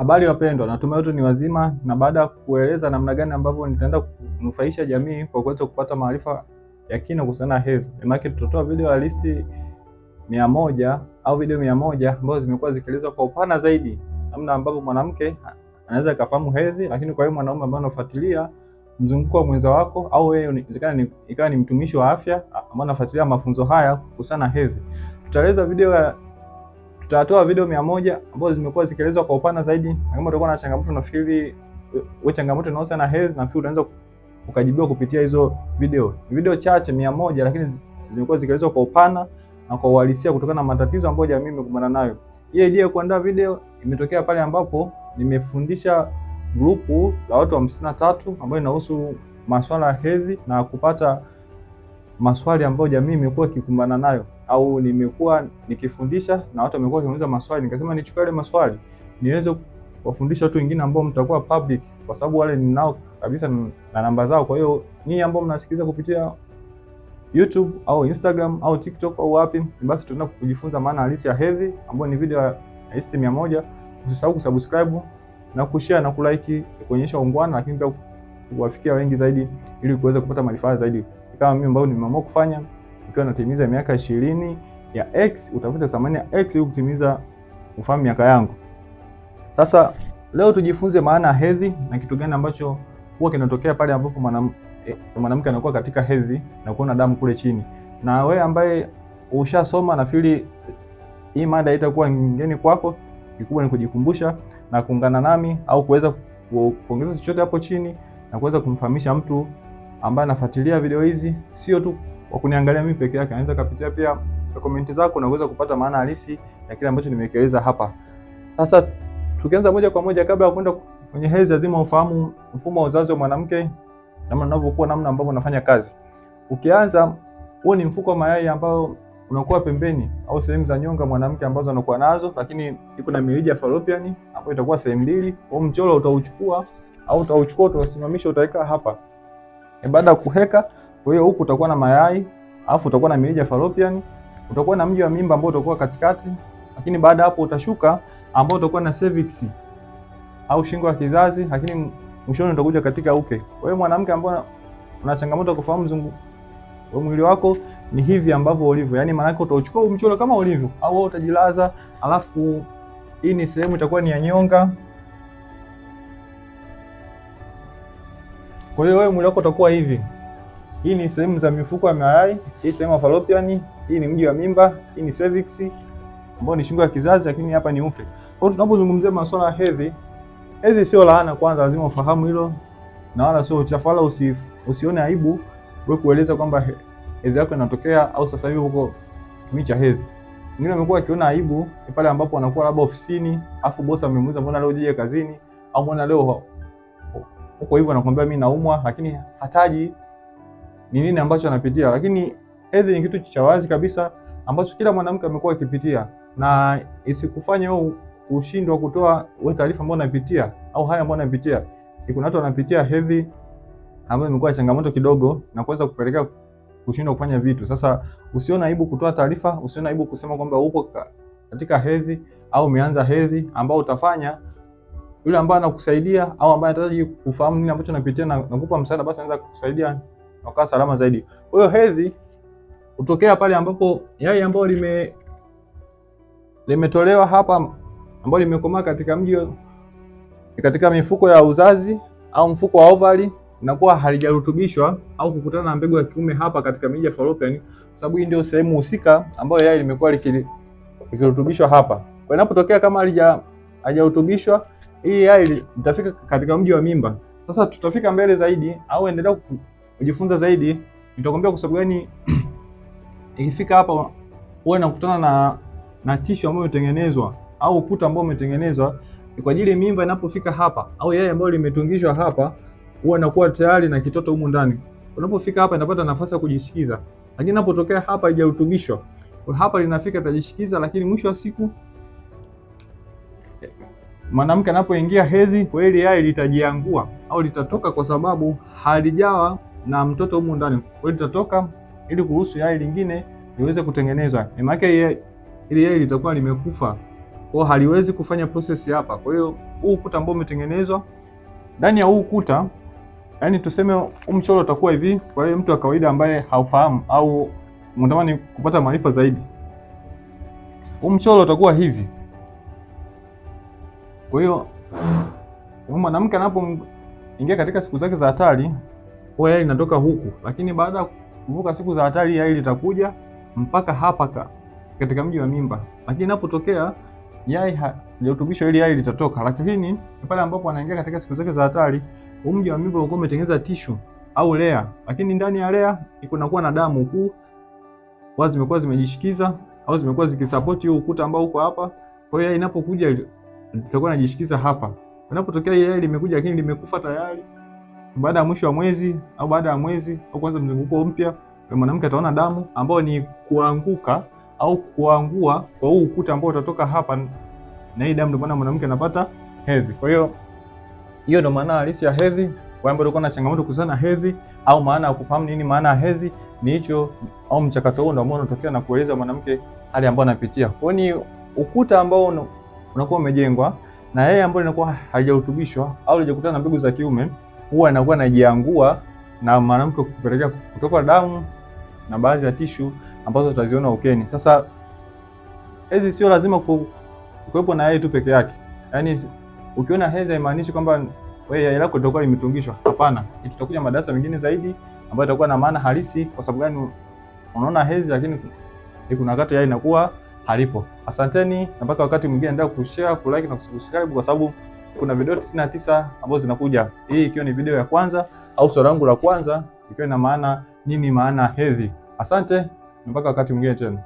Habari wapendwa, natumai wote ni wazima, na baada ya kueleza namna gani ambavyo nitaenda kunufaisha jamii kwa kuweza kupata maarifa ya kina kuhusiana na hedhi. Maana tutatoa video at least 100 au video 100 ambazo zimekuwa zikielezwa kwa upana zaidi namna ambavyo mwanamke anaweza kufahamu hedhi, lakini kwa hiyo mwanaume ambaye anafuatilia mzunguko wa mwenza wako au wewe ikawa ni mtumishi wa afya ambaye anafuatilia mafunzo haya kuhusiana na hedhi. Tutatoa video 100 ambazo zimekuwa zikielezwa kwa upana zaidi, na kama utakuwa na changamoto nafikiri wewe changamoto inahusiana na hedhi, nafikiri utaanza ukajibiwa kupitia hizo video. Video chache 100 lakini zimekuwa zikielezwa kwa upana na kwa uhalisia kutokana na matatizo ambayo jamii imekumbana nayo. Hii idea ya kuandaa video imetokea pale ambapo nimefundisha grupu la watu 53 ambao inahusu masuala ya hedhi na kupata maswali ambayo jamii imekuwa ikikumbana nayo, au nimekuwa nikifundisha na watu wamekuwa wakiuliza maswali, nikasema nichukue ile maswali niweze kuwafundisha watu wengine ambao mtakuwa public, kwa sababu wale ninao kabisa na namba zao. Kwa hiyo nyinyi ambao mnasikiliza kupitia YouTube au Instagram au TikTok au wapi, basi tunaenda kujifunza maana halisi ya hedhi ambayo ni video ya 100. Usisahau kusubscribe na kushare na kulike kuonyesha ungwana, lakini pia kuwafikia wengi zaidi ili kuweza kupata maarifa zaidi. Kama mimi ambao nimeamua kufanya ikiwa natimiza miaka 20 ya X, utafuta thamani ya X ili kutimiza ufahamu miaka yangu. Sasa leo tujifunze maana ya hedhi na kitu gani ambacho huwa kinatokea pale ambapo mwanamke anakuwa katika hedhi na kuona damu kule chini. Na wewe ambaye ushasoma, nafikiri hii mada itakuwa ngeni kwako. Kikubwa ni kujikumbusha na kuungana nami au kuweza kuongeza chochote hapo chini na kuweza kumfahamisha mtu ambaye anafuatilia video hizi, sio tu kwa kuniangalia mimi peke yake, anaweza kupitia pia comment zako na kuweza kupata maana halisi ya kile ambacho nimekieleza hapa. Sasa tukianza moja kwa moja, kabla ya kwenda kwenye hedhi, lazima ufahamu mfumo wa uzazi wa mwanamke namna ambavyo unafanya kazi. Ukianza, huo ni mfuko wa mayai ambao unakuwa pembeni au sehemu za nyonga mwanamke ambazo anakuwa nazo, lakini iko na mirija fallopian ambayo itakuwa sehemu mbili. Kwa mchoro utauchukua utasimamisha, utaweka hapa. Baada ya kuweka, kwa hiyo huku utakuwa na mayai, alafu utakuwa na mirija fallopian, utakuwa na mji wa mimba ambao utakuwa katikati, lakini baada hapo utashuka ambao utakuwa na cervix au shingo ya kizazi, lakini mwishoni utakuja katika uke. Kwa hiyo mwanamke ambaye una changamoto kufahamu mzunguko wa mwili wako ni hivi ambavyo ulivyo, yani maana yake utachukua mchoro kama ulivyo, au wewe utajilaza, alafu hii ni sehemu itakuwa ni ya nyonga. Kwa hiyo wewe mwili wako utakuwa hivi. Hii ni sehemu za mifuko ya mayai, hii sehemu ya fallopian, hii ni mji wa mimba, hii ni cervix ambao ni shingo ya kizazi, lakini hapa ni uke. Kwa hiyo tunapozungumzia masuala ya hedhi, hedhi sio laana, kwanza lazima ufahamu hilo, na wala sio uchafu, wala usione aibu wewe kueleza kwamba hedhi yako inatokea au sasa hivi uko kipindi cha hedhi. Wengine wamekuwa wakiona aibu pale ambapo wanakuwa labda ofisini, afu bosi amemuuliza mbona leo uje kazini, au mbona leo uko hivyo, anakuambia mimi naumwa, lakini hataji ni nini ambacho anapitia. Lakini hedhi ni kitu cha wazi kabisa ambacho kila mwanamke amekuwa akipitia, na isikufanye wewe ushindwe kutoa wewe taarifa ambayo unapitia au haya ambayo unapitia. Kuna watu wanapitia hedhi ambayo imekuwa changamoto kidogo na kuweza kupelekea kushindwa kufanya vitu. Sasa usione aibu kutoa taarifa, usione aibu kusema kwamba uko katika hedhi au umeanza hedhi, ambao utafanya yule ambaye anakusaidia au ambaye anahitaji kufahamu nini ambacho unapitia na kukupa msaada, basi anaweza kukusaidia na ukawa salama zaidi. Kwa hiyo hedhi hutokea pale ambapo yai ambao limetolewa hapa, ambao limekomaa katika mifuko ya uzazi au mfuko wa ovari, inakuwa halijarutubishwa au kukutana na mbegu ya kiume hapa katika mirija fallopian, kwa sababu hii ndio sehemu husika ambayo yai limekuwa likirutubishwa hapa. Kwa inapotokea kama hajarutubishwa, hii yai litafika katika mji wa mimba. Sasa tutafika mbele zaidi au endelea kujifunza zaidi, nitakwambia kwa sababu gani ikifika hapa huwa inakutana na tishu ambayo imetengenezwa au ukuta ambao umetengenezwa kwa ajili mimba inapofika hapa, au yai ambayo limetungishwa hapa huwa inakuwa tayari na kitoto humu ndani. Unapofika hapa inapata nafasi ya kujishikiza, lakini inapotokea hapa haijarutubishwa, kwa hapa linafika itajishikiza, lakini mwisho wa siku mwanamke anapoingia hedhi, kwa ile yai litajiangua au litatoka, kwa sababu halijawa na mtoto humu ndani. Kwa hiyo litatoka ili kuruhusu yai lingine liweze kutengenezwa. Maana yake ile yai litakuwa limekufa kwa haliwezi kufanya process hapa. Kwa hiyo huu ukuta ambao umetengenezwa ndani ya huu ukuta, yani tuseme huu mchoro utakuwa hivi. Kwa hiyo mtu wa kawaida ambaye haufahamu au unatamani kupata maarifa zaidi, huu mchoro utakuwa hivi. Kwa hiyo mwanamke anapoingia katika siku zake za hatari, huwa yai linatoka huku, lakini baada ya kuvuka siku za hatari yai litakuja mpaka hapa katika mji wa mimba. Lakini inapotokea yai halijarutubishwa, ili yai litatoka, lakini pale ambapo anaingia katika siku zake za hatari, mji wa mimba uko umetengeneza tissue au layer, lakini ndani ya layer kunakuwa na damu huku wazi zimekuwa zimejishikiza au zimekuwa zikisupport hiyo ukuta ambao uko hapa. Kwa hiyo inapokuja litakuwa linajishikiza hapa. Inapotokea yai limekuja lakini limekufa tayari, baada ya mwisho wa mwezi au baada ya mwezi au kwanza mzunguko mpya, mwanamke ataona damu ambayo ni kuanguka au kuangua kwa huu ukuta ambao utatoka hapa, na hii damu ndio maana mwanamke anapata hedhi. Kwa hiyo hiyo ndio maana halisi ya hedhi. Kwa ambao ulikuwa na changamoto kuhusiana na hedhi au maana ya kufahamu nini maana ya hedhi, ni hicho au mchakato huo ndio ambao unatokea na kueleza mwanamke hali ambayo anapitia. Kwa hiyo ni ukuta ambao unakuwa umejengwa na yeye ambaye inakuwa haijarutubishwa au haijakutana na mbegu za kiume, huwa inakuwa inajiangua na mwanamke kupelekea kutoka damu na baadhi ya tishu ambazo tutaziona ukeni. Sasa hedhi sio lazima kuwepo na yai tu peke yake. Yaani ukiona hedhi haimaanishi kwamba wewe yai lako litakuwa limetungishwa. Hapana. Tutakuja madarasa mengine zaidi ambayo itakuwa na maana halisi, kwa sababu gani unaona hedhi lakini kuna wakati yai inakuwa halipo. Asanteni, na mpaka wakati mwingine endelea kushare, kulike na kusubscribe, kwa sababu kuna video 99 ambazo zinakuja. Hii ikiwa ni video ya kwanza au swali langu la kwanza ikiwa ina maana nini maana hedhi. Asante, mpaka wakati mwingine tena.